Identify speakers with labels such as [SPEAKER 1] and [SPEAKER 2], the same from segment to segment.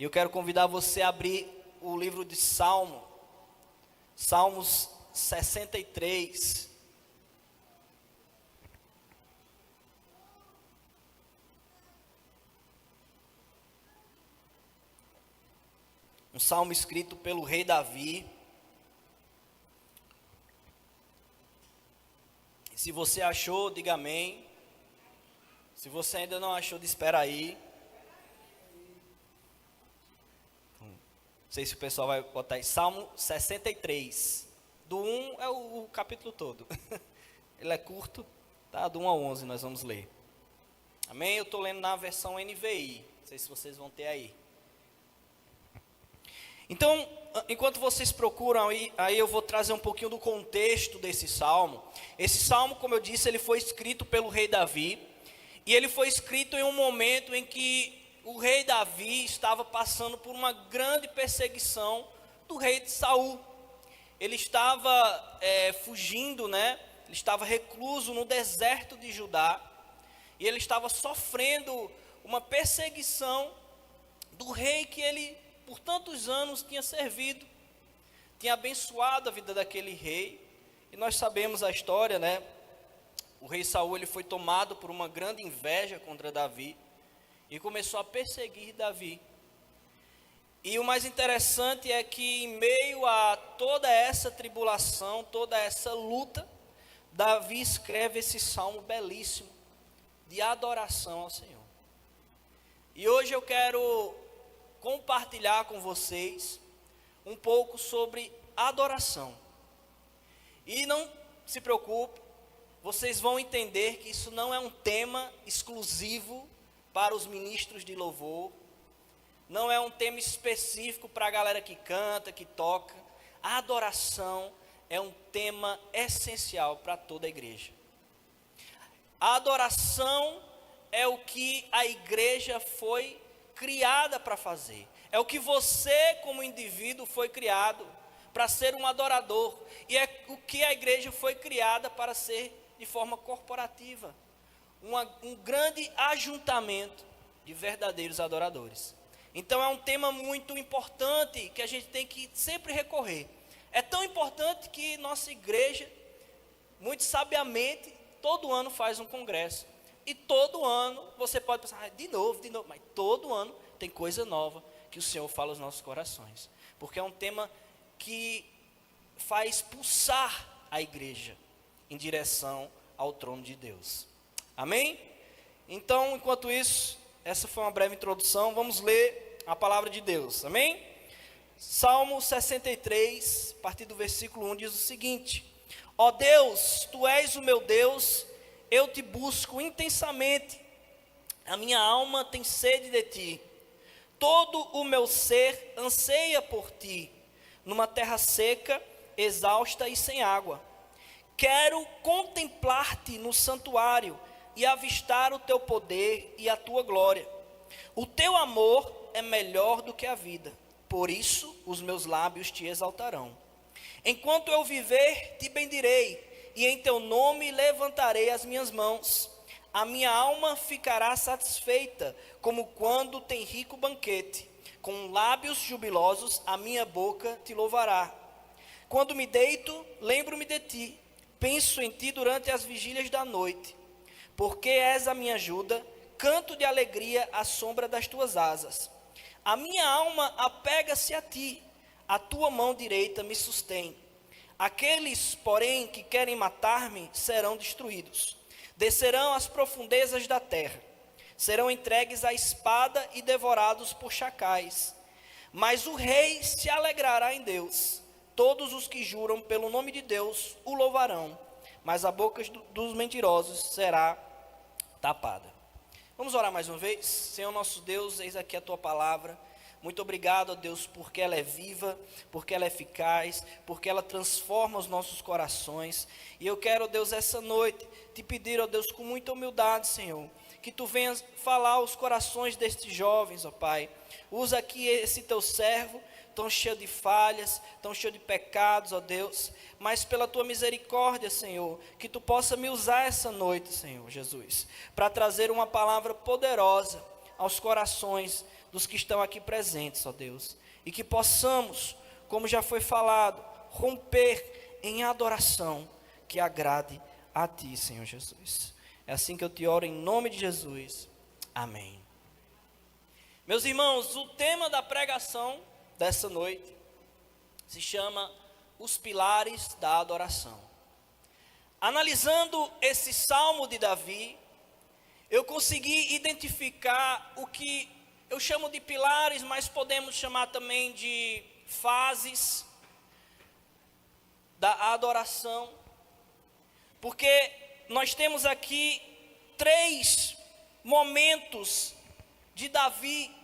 [SPEAKER 1] E eu quero convidar você a abrir o livro de Salmos 63. Um salmo escrito pelo rei Davi. Se você achou, diga amém. Se você ainda não achou, espera aí. Não sei se o pessoal vai botar aí. Salmo 63. Do 1 é o capítulo todo. Ele é curto, tá? Do 1 ao 11 nós vamos ler. Amém? Eu estou lendo na versão NVI. Não sei se vocês vão ter aí. Então, enquanto vocês procuram aí eu vou trazer um pouquinho do contexto desse salmo. Esse salmo, como eu disse, ele foi escrito pelo rei Davi. E ele foi escrito em um momento em que o rei Davi estava passando por uma grande perseguição do rei de Saul. Ele estava fugindo, né? Ele estava recluso no deserto de Judá. E ele estava sofrendo uma perseguição do rei que ele, por tantos anos, tinha servido, tinha abençoado a vida daquele rei. E nós sabemos a história, né? O rei Saul, ele foi tomado por uma grande inveja contra Davi e começou a perseguir Davi. E o mais interessante é que, em meio a toda essa tribulação, toda essa luta, Davi escreve esse salmo belíssimo de adoração ao Senhor. E hoje eu quero compartilhar com vocês um pouco sobre adoração. E não se preocupe, vocês vão entender que isso não é um tema exclusivo para os ministros de louvor, não é um tema específico para a galera que canta, que toca. A adoração é um tema essencial para toda a igreja. A adoração é o que a igreja foi criada para fazer. É o que você, como indivíduo, foi criado para ser um adorador. E é o que a igreja foi criada para ser de forma corporativa. Um grande ajuntamento de verdadeiros adoradores. Então é um tema muito importante que a gente tem que sempre recorrer. É tão importante que nossa igreja, muito sabiamente, todo ano faz um congresso. E todo ano você pode pensar, de novo, mas todo ano tem coisa nova que o Senhor fala aos nossos corações. Porque é um tema que faz pulsar a igreja em direção ao trono de Deus. Amém? Então, enquanto isso, essa foi uma breve introdução, vamos ler a palavra de Deus. Amém? Salmo 63, a partir do versículo 1, diz o seguinte: Ó Deus, Tu és o meu Deus, eu te busco intensamente, a minha alma tem sede de Ti, todo o meu ser anseia por Ti, numa terra seca, exausta e sem água. Quero contemplar-te no santuário e avistar o Teu poder e a Tua glória. O Teu amor é melhor do que a vida, por isso os meus lábios Te exaltarão. Enquanto eu viver, Te bendirei, e em Teu nome levantarei as minhas mãos. A minha alma ficará satisfeita, como quando tem rico banquete. Com lábios jubilosos, a minha boca Te louvará. Quando me deito, lembro-me de Ti. Penso em Ti durante as vigílias da noite. Porque és a minha ajuda, canto de alegria à sombra das Tuas asas. A minha alma apega-se a Ti, a Tua mão direita me sustém. Aqueles, porém, que querem matar-me serão destruídos. Descerão às profundezas da terra. Serão entregues à espada e devorados por chacais. Mas o rei se alegrará em Deus. Todos os que juram pelo nome de Deus o louvarão. Mas a boca dos mentirosos será tapada. Vamos orar mais uma vez? Senhor nosso Deus, eis aqui a Tua palavra. Muito obrigado, ó Deus, porque ela é viva, porque ela é eficaz, porque ela transforma os nossos corações. E eu quero, ó Deus, essa noite, te pedir, ó Deus, com muita humildade, Senhor, que Tu venhas falar aos corações destes jovens, ó Pai. Usa aqui esse Teu servo, tão cheio de falhas, tão cheio de pecados, ó Deus, mas pela Tua misericórdia, Senhor, que Tu possa me usar essa noite, Senhor Jesus, para trazer uma palavra poderosa aos corações dos que estão aqui presentes, ó Deus, e que possamos, como já foi falado, romper em adoração que agrade a Ti, Senhor Jesus. É assim que eu te oro em nome de Jesus. Amém. Meus irmãos, o tema da pregação dessa noite se chama Os Pilares da Adoração. Analisando esse salmo de Davi, eu consegui identificar o que eu chamo de pilares, mas podemos chamar também de fases da adoração, porque nós temos aqui 3 momentos de Davi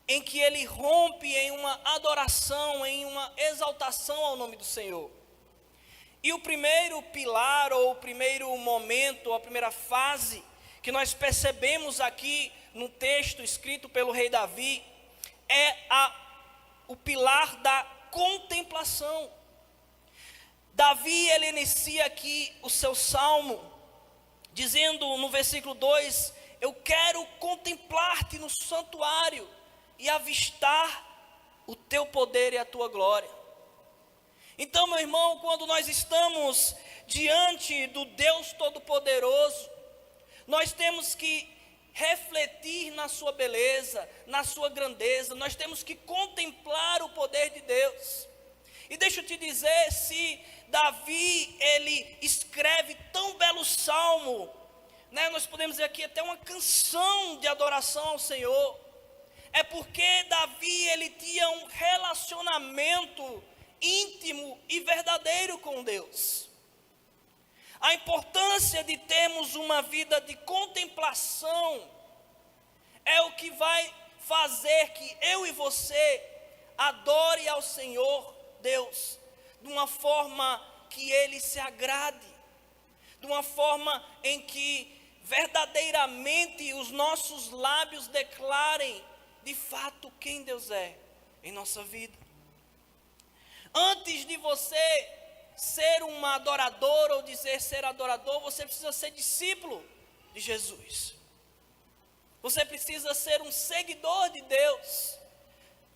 [SPEAKER 1] em que ele rompe em uma adoração, em uma exaltação ao nome do Senhor. E o primeiro pilar, ou o primeiro momento, ou a primeira fase que nós percebemos aqui no texto escrito pelo rei Davi, é o pilar da contemplação. Davi, ele inicia aqui o seu salmo, dizendo no versículo 2, eu quero contemplar-te no santuário e avistar o teu poder e a tua glória. Então, meu irmão, quando nós estamos diante do Deus Todo-Poderoso, nós temos que refletir na sua beleza, na sua grandeza, nós temos que contemplar o poder de Deus. E deixa eu te dizer, se Davi, ele escreve tão belo salmo, né, nós podemos dizer aqui até uma canção de adoração ao Senhor, é porque Davi, ele tinha um relacionamento íntimo e verdadeiro com Deus. A importância de termos uma vida de contemplação é o que vai fazer que eu e você adore ao Senhor Deus de uma forma que Ele se agrade, de uma forma em que verdadeiramente os nossos lábios declarem de fato quem Deus é em nossa vida. Antes de você ser um adorador ou dizer ser adorador, você precisa ser discípulo de Jesus. Você precisa ser um seguidor de Deus.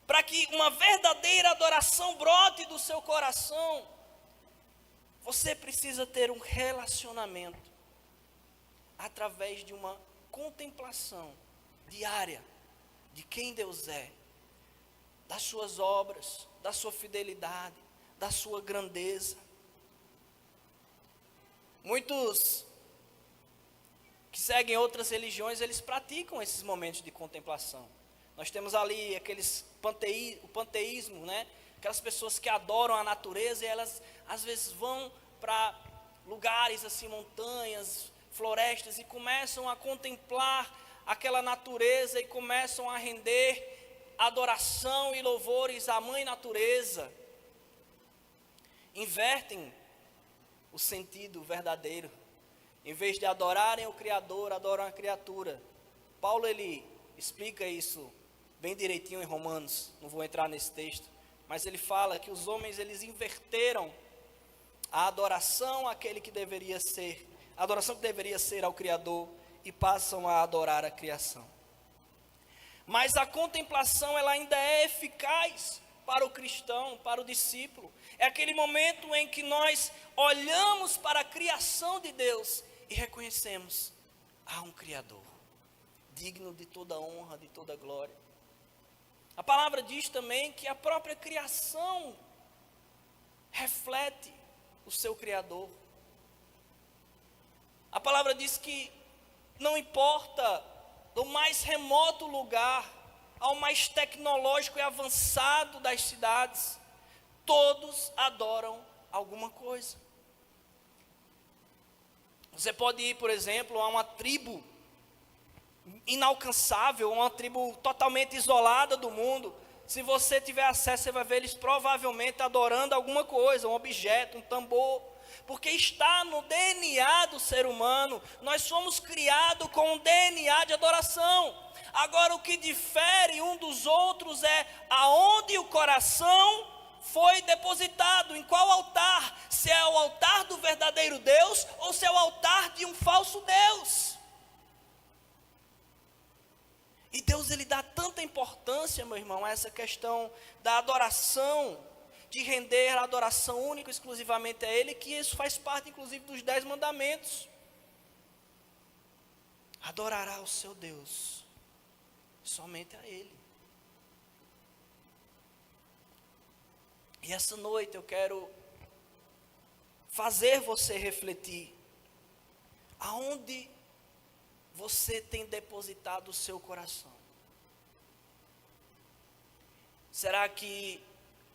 [SPEAKER 1] Para que uma verdadeira adoração brote do seu coração, você precisa ter um relacionamento através de uma contemplação diária de quem Deus é, das suas obras, da sua fidelidade, da sua grandeza. Muitos que seguem outras religiões, eles praticam esses momentos de contemplação. Nós temos ali o panteísmo, né? Aquelas pessoas que adoram a natureza e elas às vezes vão para lugares assim, montanhas, florestas, e começam a contemplar aquela natureza e começam a render adoração e louvores à mãe natureza. Invertem o sentido verdadeiro. Em vez de adorarem o Criador, adoram a criatura. Paulo, ele explica isso bem direitinho em Romanos, não vou entrar nesse texto, mas ele fala que os homens, eles inverteram a adoração àquele que deveria ser, a adoração que deveria ser ao Criador, e passam a adorar a criação. Mas a contemplação, ela ainda é eficaz para o cristão, para o discípulo. É aquele momento em que nós olhamos para a criação de Deus e reconhecemos, há um Criador, digno de toda honra, de toda glória. A palavra diz também que a própria criação reflete o seu Criador. A palavra diz que não importa do mais remoto lugar ao mais tecnológico e avançado das cidades, todos adoram alguma coisa. Você pode ir, por exemplo, a uma tribo inalcançável, uma tribo totalmente isolada do mundo. Se você tiver acesso, você vai ver eles provavelmente adorando alguma coisa, um objeto, um tambor, porque está no DNA do ser humano. Nós fomos criados com um DNA de adoração. Agora, o que difere um dos outros é aonde o coração foi depositado, em qual altar, se é o altar do verdadeiro Deus ou se é o altar de um falso Deus. E Deus, ele dá tanta importância, meu irmão, a essa questão da adoração, de render a adoração única exclusivamente a Ele, que isso faz parte, inclusive, dos 10 mandamentos. Adorará o seu Deus, somente a Ele. E essa noite eu quero fazer você refletir, aonde você tem depositado o seu coração? Será que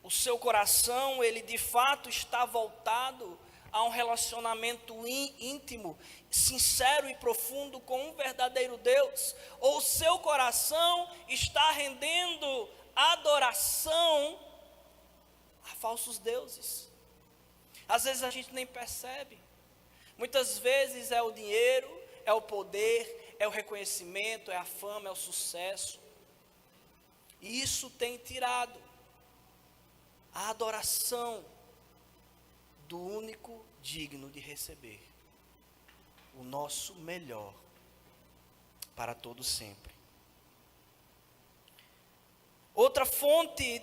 [SPEAKER 1] o seu coração, ele de fato está voltado a um relacionamento íntimo, sincero e profundo com um verdadeiro Deus? Ou o seu coração está rendendo adoração a falsos deuses? Às vezes a gente nem percebe. Muitas vezes é o dinheiro, é o poder, é o reconhecimento, é a fama, é o sucesso. E isso tem tirado a adoração do único digno de receber o nosso melhor para todo sempre. Outra fonte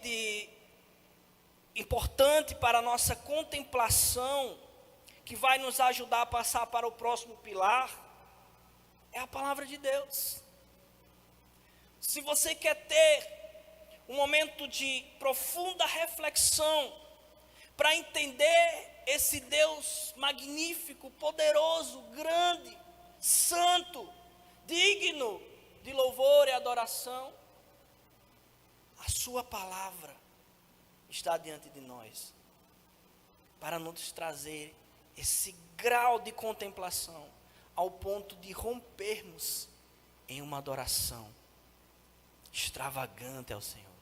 [SPEAKER 1] importante para a nossa contemplação, que vai nos ajudar a passar para o próximo pilar, é a palavra de Deus. Se você quer ter um momento de profunda reflexão, para entender esse Deus magnífico, poderoso, grande, santo, digno de louvor e adoração, a sua palavra está diante de nós, para nos trazer esse grau de contemplação, ao ponto de rompermos em uma adoração extravagante ao Senhor.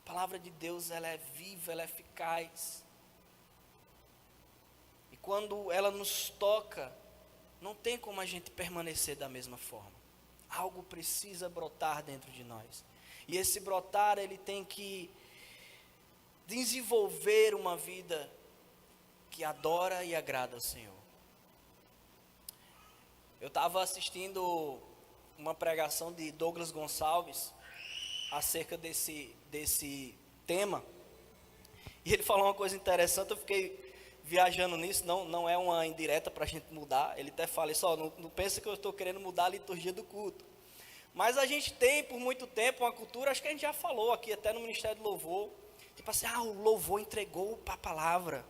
[SPEAKER 1] A palavra de Deus, ela é viva, ela é eficaz. E quando ela nos toca, não tem como a gente permanecer da mesma forma. Algo precisa brotar dentro de nós. E esse brotar, ele tem que desenvolver uma vida que adora e agrada ao Senhor. Eu estava assistindo uma pregação de Douglas Gonçalves acerca desse tema, e ele falou uma coisa interessante. Eu fiquei viajando nisso. Não é uma indireta para a gente mudar. Ele até fala isso, não pensa que eu estou querendo mudar a liturgia do culto, mas a gente tem por muito tempo uma cultura, acho que a gente já falou aqui até no Ministério do Louvor, tipo assim, o louvor entregou para a palavra,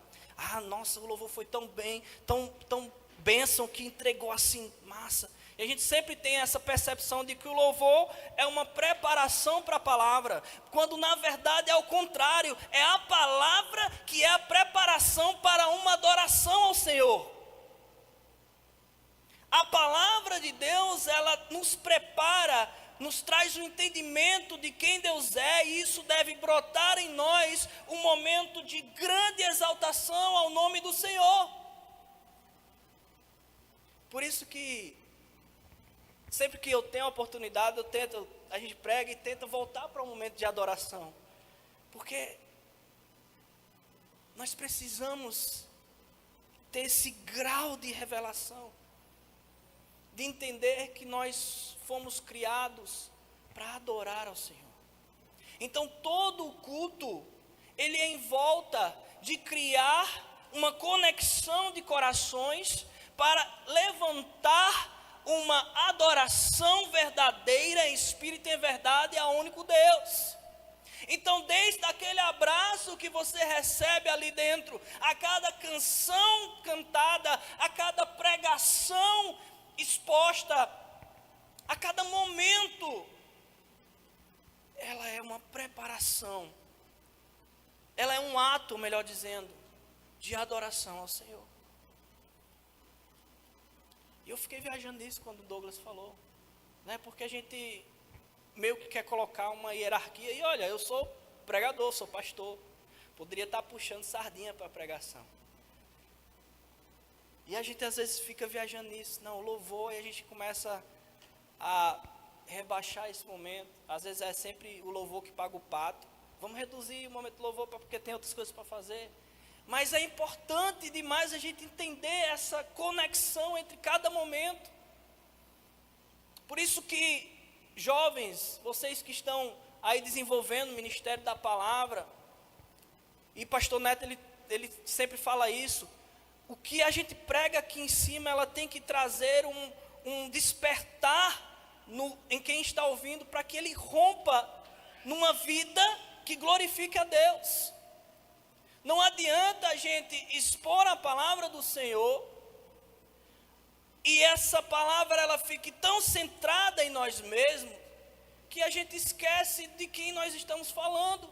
[SPEAKER 1] nossa, o louvor foi tão bem, tão bênção, que entregou assim, massa. E a gente sempre tem essa percepção de que o louvor é uma preparação para a palavra, quando na verdade é o contrário, é a palavra que é a preparação para uma adoração ao Senhor. A palavra de Deus, ela nos prepara, nos traz o entendimento de quem Deus é, e isso deve brotar em nós um momento de grande exaltação ao nome do Senhor. Por isso que sempre que eu tenho a oportunidade, a gente prega e tenta voltar para um momento de adoração, porque nós precisamos ter esse grau de revelação, de entender que nós fomos criados para adorar ao Senhor. Então todo o culto, ele é em volta de criar uma conexão de corações para levantar uma adoração verdadeira em espírito e em verdade ao único Deus. Então, desde aquele abraço que você recebe ali dentro, a cada canção cantada, a cada pregação exposta, a cada momento, ela é uma preparação, ela é um ato, melhor dizendo, de adoração ao Senhor. E eu fiquei viajando nisso quando o Douglas falou, né? Porque a gente meio que quer colocar uma hierarquia, e olha, eu sou pregador, sou pastor, poderia estar puxando sardinha para a pregação. E a gente às vezes fica viajando nisso, não, o louvor, e a gente começa a rebaixar esse momento. Às vezes é sempre o louvor que paga o pato. Vamos reduzir o momento do louvor porque tem outras coisas para fazer. Mas é importante demais a gente entender essa conexão entre cada momento. Por isso que, jovens, vocês que estão aí desenvolvendo o ministério da palavra, e pastor Neto, ele sempre fala isso, o que a gente prega aqui em cima, ela tem que trazer um despertar em quem está ouvindo, para que ele rompa numa vida que glorifique a Deus. Não adianta a gente expor a palavra do Senhor, e essa palavra ela fique tão centrada em nós mesmos, que a gente esquece de quem nós estamos falando.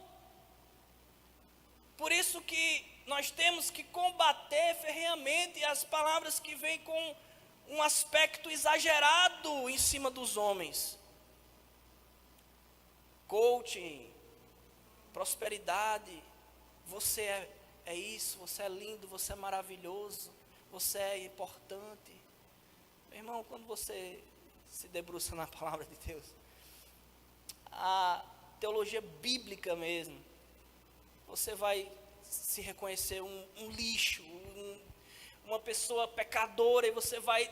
[SPEAKER 1] Por isso que nós temos que combater ferrenhamente as palavras que vêm com um aspecto exagerado em cima dos homens. Coaching, prosperidade, você é isso, você é lindo, você é maravilhoso, você é importante. Meu irmão, quando você se debruça na palavra de Deus, a teologia bíblica mesmo, você vai se reconhecer um lixo, uma pessoa pecadora, e você vai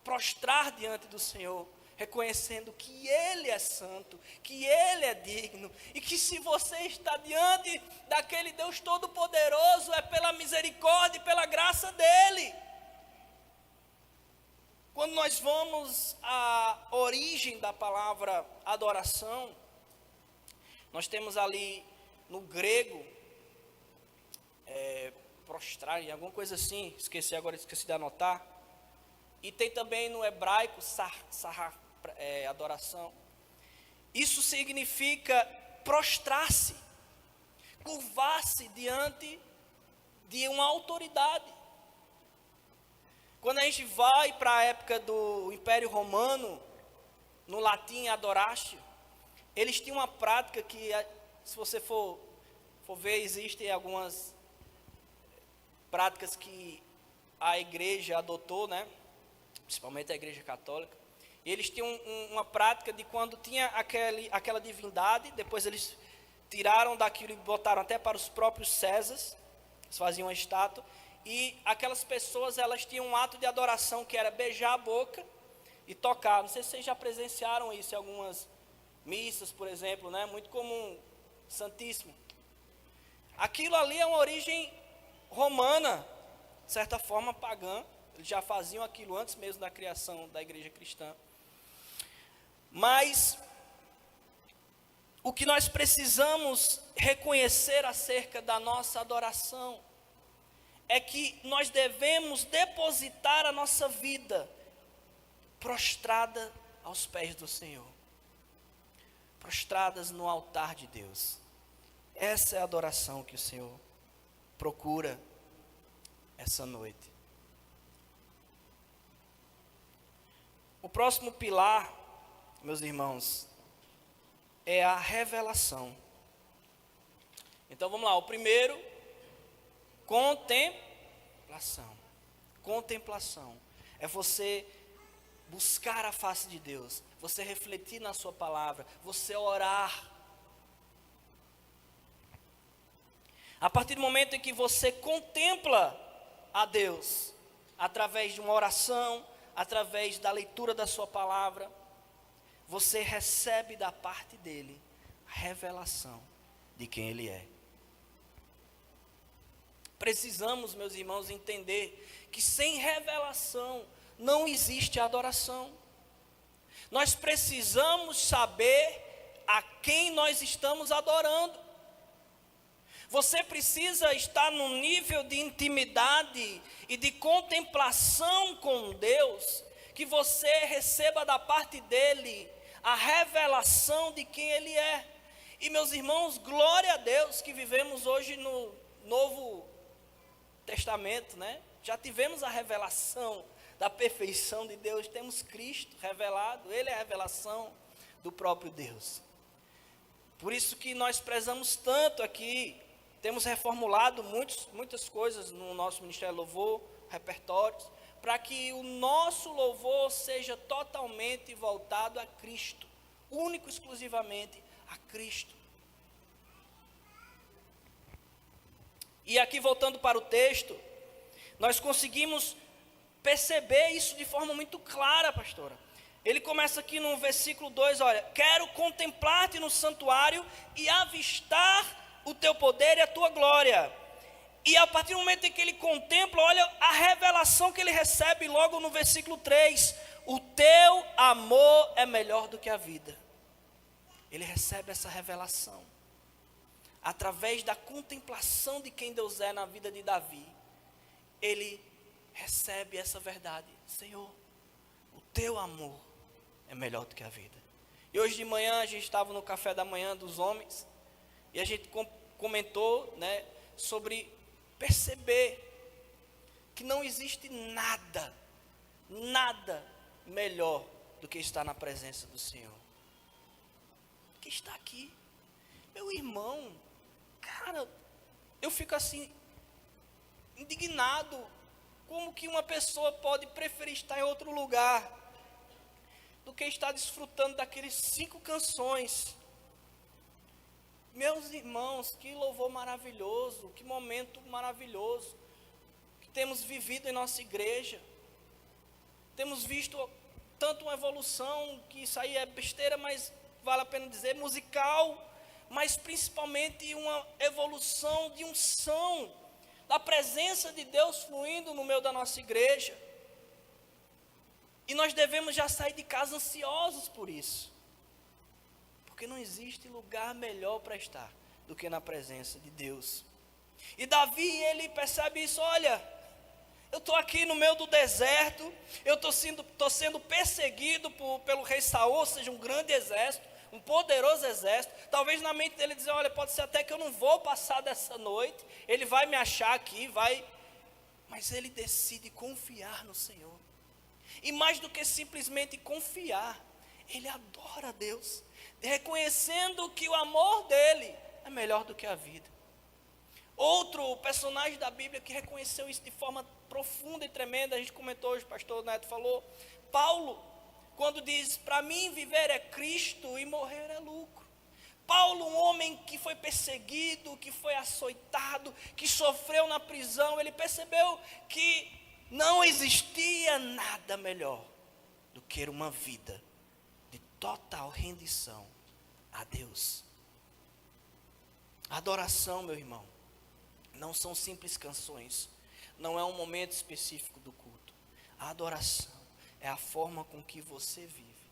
[SPEAKER 1] prostrar diante do Senhor, reconhecendo que Ele é santo, que Ele é digno, e que se você está diante daquele Deus Todo-Poderoso, é pela misericórdia e pela graça dEle. Quando nós vamos à origem da palavra adoração, nós temos ali no grego, prostrar, alguma coisa assim, esqueci de anotar. E tem também no hebraico, adoração. Isso significa prostrar-se, curvar-se diante de uma autoridade. Quando a gente vai para a época do Império Romano, no latim adoratio, eles tinham uma prática que, se você for ver, existem algumas práticas que a igreja adotou, né? Principalmente a igreja católica. E eles tinham uma prática de quando tinha aquela divindade, depois eles tiraram daquilo e botaram até para os próprios Césares, eles faziam uma estátua, e aquelas pessoas, elas tinham um ato de adoração que era beijar a boca e tocar. Não sei se vocês já presenciaram isso em algumas missas, por exemplo, né? Muito comum, Santíssimo. Aquilo ali é uma origem romana, de certa forma pagã. Eles já faziam aquilo antes mesmo da criação da igreja cristã. Mas o que nós precisamos reconhecer acerca da nossa adoração é que nós devemos depositar a nossa vida prostrada aos pés do Senhor, prostradas no altar de Deus. Essa é a adoração que o Senhor procura essa noite. O próximo pilar, meus irmãos, é a revelação. Então vamos lá, o primeiro, contemplação. Contemplação é você buscar a face de Deus, você refletir na sua palavra, você orar. A partir do momento em que você contempla a Deus, através de uma oração, através da leitura da sua palavra, você recebe da parte dele a revelação de quem ele é. Precisamos, meus irmãos, entender que sem revelação não existe adoração. Nós precisamos saber a quem nós estamos adorando. Você precisa estar num nível de intimidade e de contemplação com Deus, que você receba da parte dele a revelação de quem ele é. E meus irmãos, glória a Deus que vivemos hoje no Novo Testamento, né? Já tivemos a revelação da perfeição de Deus, temos Cristo revelado, ele é a revelação do próprio Deus. Por isso que nós prezamos tanto aqui. Temos reformulado muitas coisas no nosso Ministério Louvor, repertórios, para que o nosso louvor seja totalmente voltado a Cristo, único, exclusivamente a Cristo. E aqui, voltando para o texto, nós conseguimos perceber isso de forma muito clara, pastora. Ele começa aqui no versículo 2, olha: quero contemplar-te no santuário e avistar o teu poder e a tua glória. E a partir do momento em que ele contempla, olha a revelação que ele recebe logo no versículo 3: o teu amor é melhor do que a vida. Ele recebe essa revelação através da contemplação de quem Deus é na vida de Davi. Ele recebe essa verdade: Senhor, o teu amor é melhor do que a vida. E hoje de manhã a gente estava no café da manhã dos homens e a gente comentou, né, sobre perceber que não existe nada melhor do que estar na presença do Senhor. Que está aqui, meu irmão, cara, eu fico assim indignado. Como que uma pessoa pode preferir estar em outro lugar do que estar desfrutando daqueles 5 canções? Meus irmãos, que louvor maravilhoso, que momento maravilhoso que temos vivido em nossa igreja. Temos visto tanto uma evolução, que isso aí é besteira, mas vale a pena dizer, musical, mas principalmente uma evolução de unção, da presença de Deus fluindo no meio da nossa igreja. E nós devemos já sair de casa ansiosos por isso, porque não existe lugar melhor para estar do que na presença de Deus. E Davi, ele percebe isso: olha, eu estou aqui no meio do deserto, eu estou sendo perseguido pelo rei Saul, ou seja, um grande exército, um poderoso exército. Talvez na mente dele dizer: olha, pode ser até que eu não vou passar dessa noite, ele vai me achar aqui, vai. Mas ele decide confiar no Senhor. E mais do que simplesmente confiar, ele adora a Deus, reconhecendo que o amor dele é melhor do que a vida. Outro personagem da Bíblia que reconheceu isso de forma profunda e tremenda, a gente comentou hoje, o pastor Neto falou, Paulo, quando diz: para mim viver é Cristo e morrer é lucro. Paulo, um homem que foi perseguido, que foi açoitado, que sofreu na prisão, ele percebeu que não existia nada melhor do que uma vida de total rendição a Deus. Adoração, meu irmão, não são simples canções, não é um momento específico do culto. A adoração é a forma com que você vive,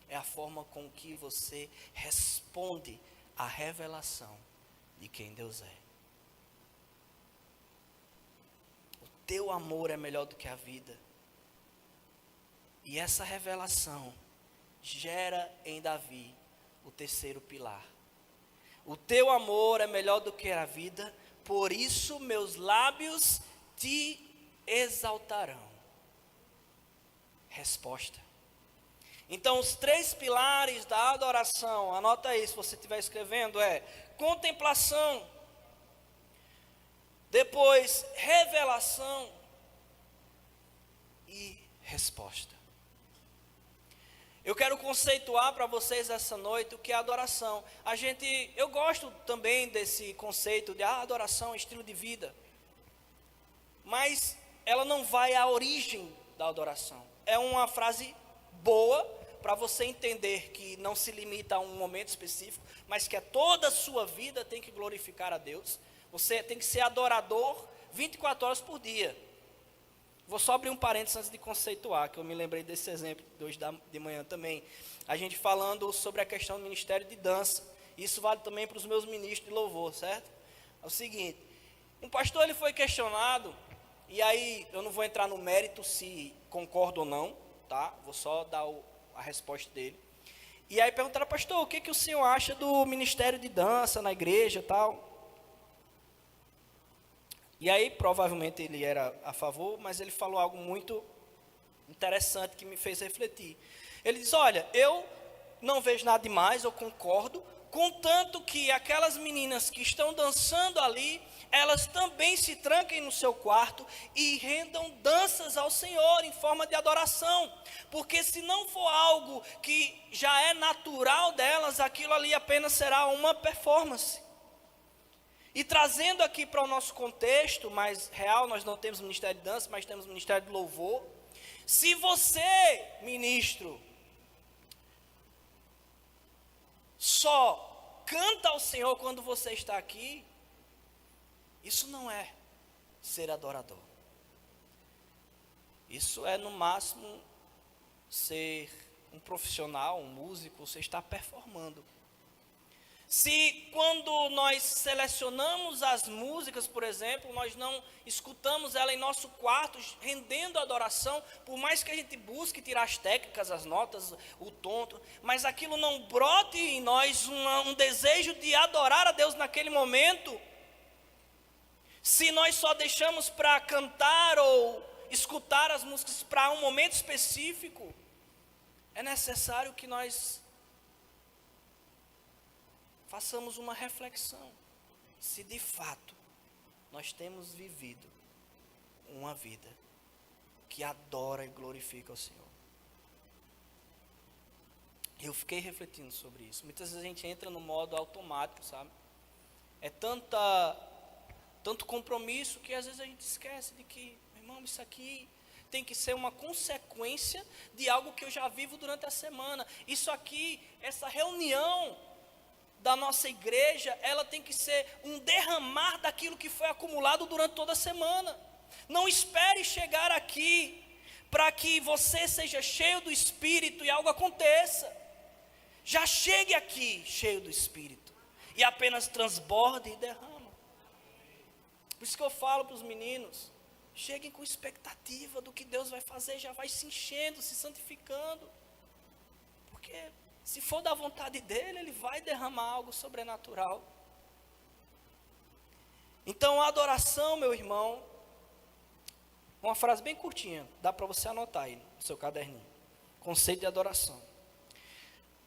[SPEAKER 1] é a forma com que você responde à revelação de quem Deus é. O teu amor é melhor do que a vida. E essa revelação gera em Davi o terceiro pilar. O teu amor é melhor do que a vida, por isso meus lábios te exaltarão. Resposta. Então, os 3 pilares da adoração, anota aí se você estiver escrevendo, é contemplação, depois revelação e resposta. Eu quero conceituar para vocês essa noite o que é adoração. Eu gosto também desse conceito de adoração, estilo de vida, mas ela não vai à origem da adoração. É uma frase boa para você entender que não se limita a um momento específico, mas que toda a sua vida tem que glorificar a Deus. Você tem que ser adorador 24 horas por dia. Vou só abrir um parênteses antes de conceituar, que eu me lembrei desse exemplo de hoje de manhã também. A gente falando sobre a questão do ministério de dança. Isso vale também para os meus ministros de louvor, certo? É o seguinte, um pastor ele foi questionado, e aí eu não vou entrar no mérito se concordo ou não, tá? Vou só dar a resposta dele. E aí perguntaram: pastor, o que o senhor acha do ministério de dança na igreja e tal? E aí, provavelmente ele era a favor, mas ele falou algo muito interessante que me fez refletir. Ele diz: olha, eu não vejo nada demais, eu concordo, contanto que aquelas meninas que estão dançando ali, elas também se tranquem no seu quarto e rendam danças ao Senhor em forma de adoração. Porque se não for algo que já é natural delas, aquilo ali apenas será uma performance. E trazendo aqui para o nosso contexto mais real, nós não temos ministério de dança, mas temos ministério de louvor. Se você, ministro, só canta ao Senhor quando você está aqui, isso não é ser adorador. Isso é no máximo ser um profissional, um músico, você está performando. Se quando nós selecionamos as músicas, por exemplo, nós não escutamos ela em nosso quarto, rendendo adoração, por mais que a gente busque tirar as técnicas, as notas, o tom, mas aquilo não brote em nós um desejo de adorar a Deus naquele momento, se nós só deixamos para cantar ou escutar as músicas para um momento específico, é necessário que nós façamos uma reflexão, se de fato nós temos vivido uma vida que adora e glorifica o Senhor. Eu fiquei refletindo sobre isso. Muitas vezes a gente entra no modo automático, sabe? É tanto compromisso que às vezes a gente esquece de que, meu irmão, isso aqui tem que ser uma consequência de algo que eu já vivo durante a semana. Isso aqui, essa reunião da nossa igreja, ela tem que ser um derramar daquilo que foi acumulado durante toda a semana. Não espere chegar aqui para que você seja cheio do Espírito e algo aconteça. Já chegue aqui cheio do Espírito e apenas transborde e derrama. Por isso que eu falo para os meninos, cheguem com expectativa do que Deus vai fazer, já vai se enchendo, se santificando, porque se for da vontade dele, ele vai derramar algo sobrenatural. Então a adoração, meu irmão, uma frase bem curtinha, dá para você anotar aí no seu caderninho. Conceito de adoração.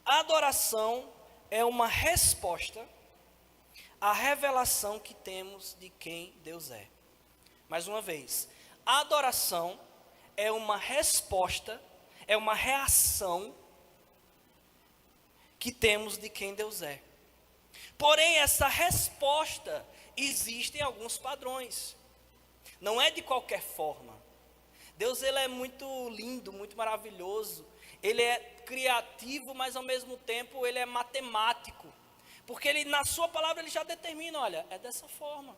[SPEAKER 1] A adoração é uma resposta à revelação que temos de quem Deus é. Mais uma vez, a adoração é uma resposta, é uma reação que temos de quem Deus é. Porém, essa resposta existe em alguns padrões. Não é de qualquer forma. Deus, ele é muito lindo, muito maravilhoso. Ele é criativo, mas ao mesmo tempo ele é matemático. Porque ele, na sua palavra, ele já determina, olha, é dessa forma.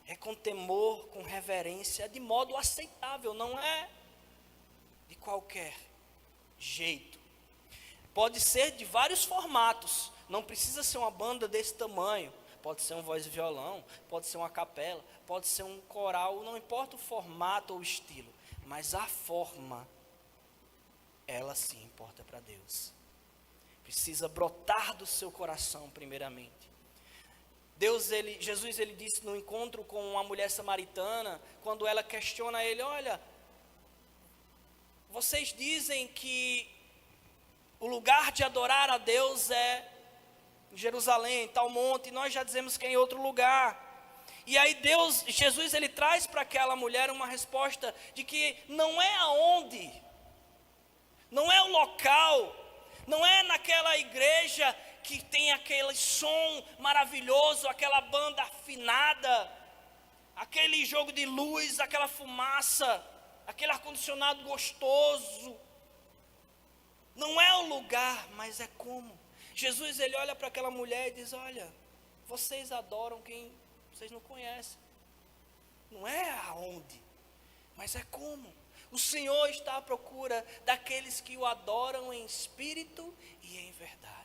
[SPEAKER 1] É com temor, com reverência, é de modo aceitável, não é de qualquer jeito. Pode ser de vários formatos, não precisa ser uma banda desse tamanho, pode ser um voz e violão, pode ser uma capela, pode ser um coral, não importa o formato ou o estilo, mas a forma, ela sim importa para Deus. Precisa brotar do seu coração primeiramente. Jesus ele disse no encontro com uma mulher samaritana, quando ela questiona ele, olha, vocês dizem que o lugar de adorar a Deus é em Jerusalém, tal monte, e nós já dizemos que é em outro lugar. E aí Jesus ele traz para aquela mulher uma resposta de que não é aonde, não é o local, não é naquela igreja que tem aquele som maravilhoso, aquela banda afinada, aquele jogo de luz, aquela fumaça, aquele ar-condicionado gostoso. Não é o lugar, mas é como. Jesus ele olha para aquela mulher e diz, olha, vocês adoram quem vocês não conhecem. Não é aonde, mas é como. O Senhor está à procura daqueles que o adoram em espírito e em verdade.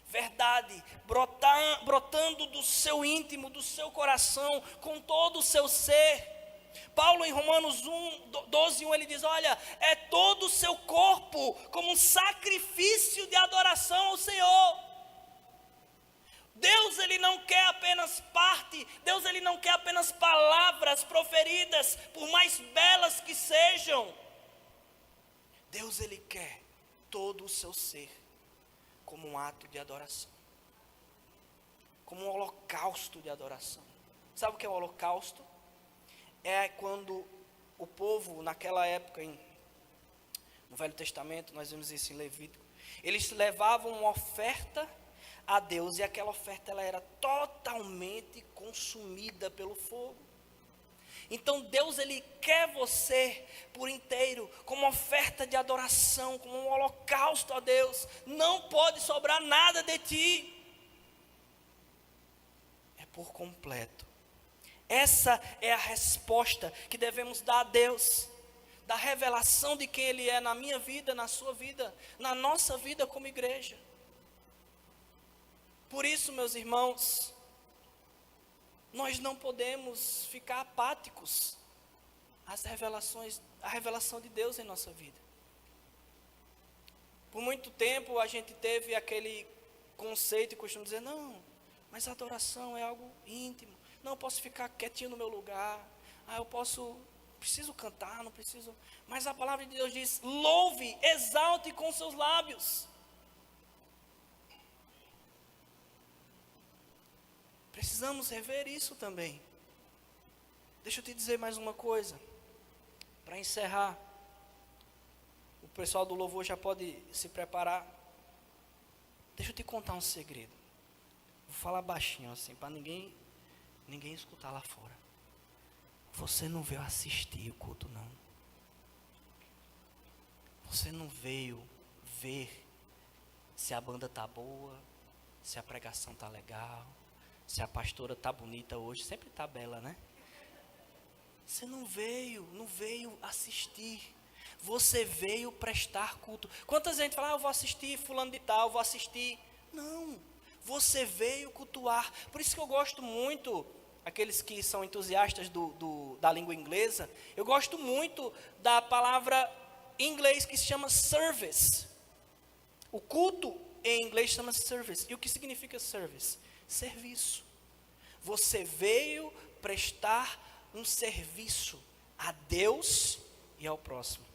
[SPEAKER 1] Verdade, brotando do seu íntimo, do seu coração, com todo o seu ser. Paulo em Romanos 12:1 ele diz, olha, é todo o seu corpo como um sacrifício de adoração ao Senhor. Deus ele não quer apenas parte, Deus ele não quer apenas palavras proferidas, por mais belas que sejam. Deus ele quer todo o seu ser como um ato de adoração, como um holocausto de adoração. Sabe o que é o holocausto? É quando o povo, naquela época, no Velho Testamento, nós vemos isso em Levítico, eles levavam uma oferta a Deus, e aquela oferta ela era totalmente consumida pelo fogo. Então Deus, Ele quer você por inteiro, como oferta de adoração, como um holocausto a Deus. Não pode sobrar nada de ti. É por completo. Essa é a resposta que devemos dar a Deus, da revelação de quem Ele é na minha vida, na sua vida, na nossa vida como igreja. Por isso, meus irmãos, nós não podemos ficar apáticos às revelações, à revelação de Deus em nossa vida. Por muito tempo a gente teve aquele conceito e costume dizer, não, mas a adoração é algo íntimo. Não, eu posso ficar quietinho no meu lugar. Preciso cantar, não preciso. Mas a palavra de Deus diz, louve, exalte com seus lábios. Precisamos rever isso também. Deixa eu te dizer mais uma coisa. Para encerrar. O pessoal do louvor já pode se preparar. Deixa eu te contar um segredo. Vou falar baixinho assim, para ninguém escutar lá fora. Você não veio assistir o culto, não. Você não veio ver se a banda tá boa, se a pregação tá legal, se a pastora tá bonita hoje, sempre tá bela, né? Você não veio assistir. Você veio prestar culto. Quantas gente fala, eu vou assistir fulano de tal, vou assistir. Não, você veio cultuar. Por isso que eu gosto muito, aqueles que são entusiastas da língua inglesa, eu gosto muito da palavra em inglês que se chama service. O culto em inglês chama service. E o que significa service? Serviço. Você veio prestar um serviço a Deus e ao próximo.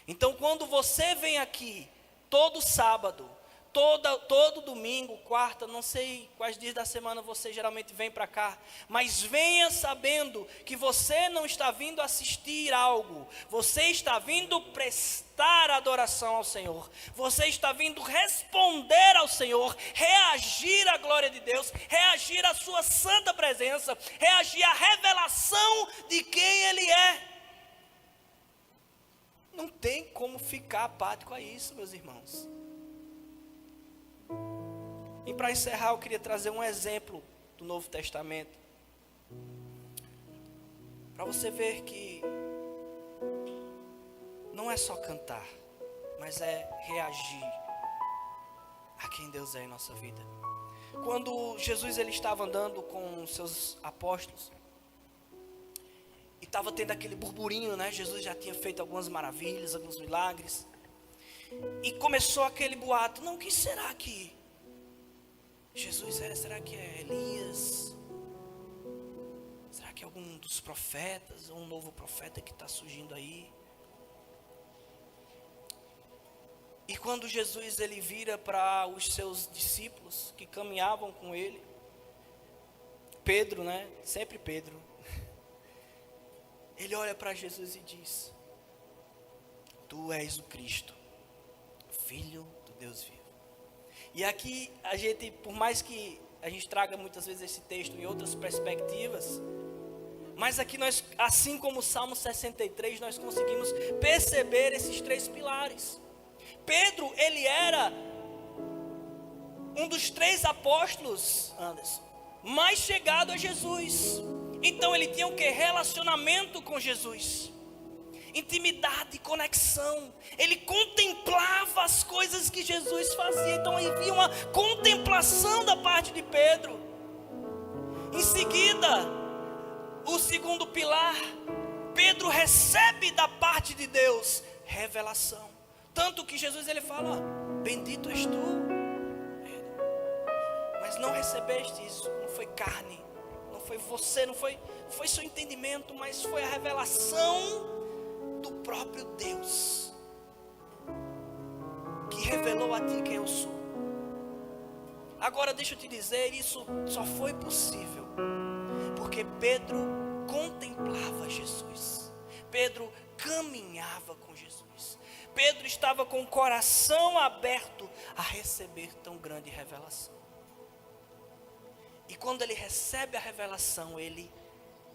[SPEAKER 1] Então, quando você vem aqui, todo sábado, todo domingo, quarta, não sei quais dias da semana você geralmente vem para cá, mas venha sabendo que você não está vindo assistir algo, você está vindo prestar adoração ao Senhor, você está vindo responder ao Senhor, reagir à glória de Deus, reagir à sua santa presença, reagir à revelação de quem Ele é. Não tem como ficar apático a isso, meus irmãos. E para encerrar, eu queria trazer um exemplo do Novo Testamento, para você ver que não é só cantar, mas é reagir a quem Deus é em nossa vida. Quando Jesus ele estava andando com os seus apóstolos, e estava tendo aquele burburinho, né? Jesus já tinha feito algumas maravilhas, alguns milagres, e começou aquele boato, não, quem será que Jesus é? Será que é Elias? Será que é algum dos profetas? Ou um novo profeta que está surgindo aí? E quando Jesus ele vira para os seus discípulos que caminhavam com ele, Pedro, né? Sempre Pedro. Ele olha para Jesus e diz, tu és o Cristo, Filho do Deus vivo. E aqui a gente, por mais que a gente traga muitas vezes esse texto em outras perspectivas, mas aqui nós, assim como o Salmo 63, nós conseguimos perceber esses três pilares. Pedro, ele era um dos três apóstolos, Anderson, mais chegado a Jesus. Então ele tinha o que? Relacionamento com Jesus, intimidade, conexão. Ele contemplava as coisas que Jesus fazia. Então havia uma contemplação da parte de Pedro. Em seguida, o segundo pilar, Pedro recebe da parte de Deus revelação. Tanto que Jesus ele fala, bendito és tu, Pedro, mas não recebeste isso, não foi carne, não foi você, não foi seu entendimento, mas foi a revelação do próprio Deus, que revelou a ti quem eu sou. Agora deixa eu te dizer, isso só foi possível porque Pedro contemplava Jesus, Pedro caminhava com Jesus, Pedro estava com o coração aberto a receber tão grande revelação. E quando ele recebe a revelação, ele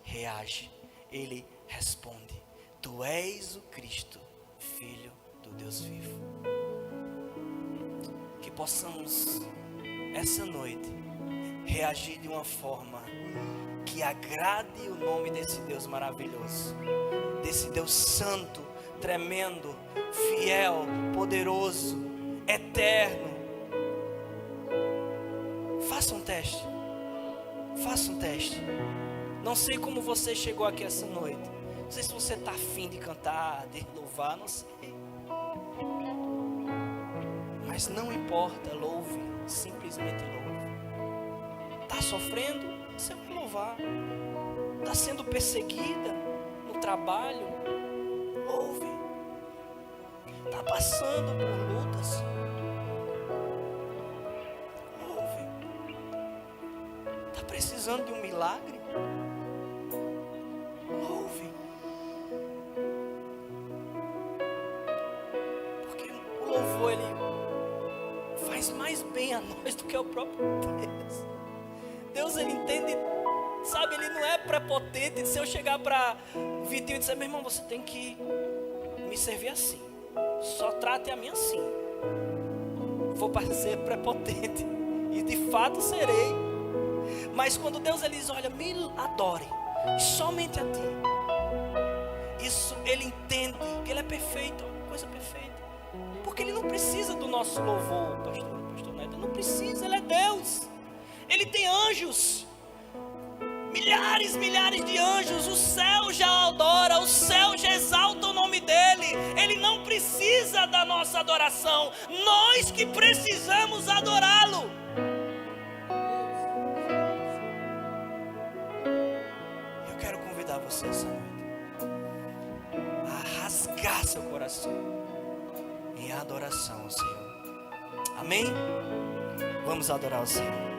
[SPEAKER 1] reage, ele responde: Tu és o Cristo, Filho do Deus vivo. Que possamos essa noite reagir de uma forma que agrade o nome desse Deus maravilhoso, desse Deus santo, tremendo, fiel, poderoso, eterno. Faça um teste. Faça um teste. Não sei como você chegou aqui essa noite. Não sei se você está afim de cantar, de louvar, não sei. Mas não importa, louve. Simplesmente louve. Está sofrendo? Você vai louvar. Está sendo perseguida no trabalho? Louve. Está passando por lutas? Está precisando de um milagre? Louve. Porque o louvor, ele faz mais bem a nós do que o próprio Deus. Deus, ele entende, sabe, ele não é prepotente. Se eu chegar para Vitinho e dizer: meu irmão, você tem que me servir assim, só trate a mim assim, vou parecer prepotente, e de fato serei. Mas quando Deus, ele diz: olha, me adore, somente a ti, isso ele entende que ele é perfeito, uma coisa perfeita, porque ele não precisa do nosso louvor, pastor Neto, não precisa, ele é Deus, ele tem anjos, milhares de anjos, o céu já adora, o céu já exalta o nome dele, ele não precisa da nossa adoração, nós que precisamos adorá-lo. Você essa noite a rasgar seu coração em adoração ao Senhor. Amém? Vamos adorar o Senhor.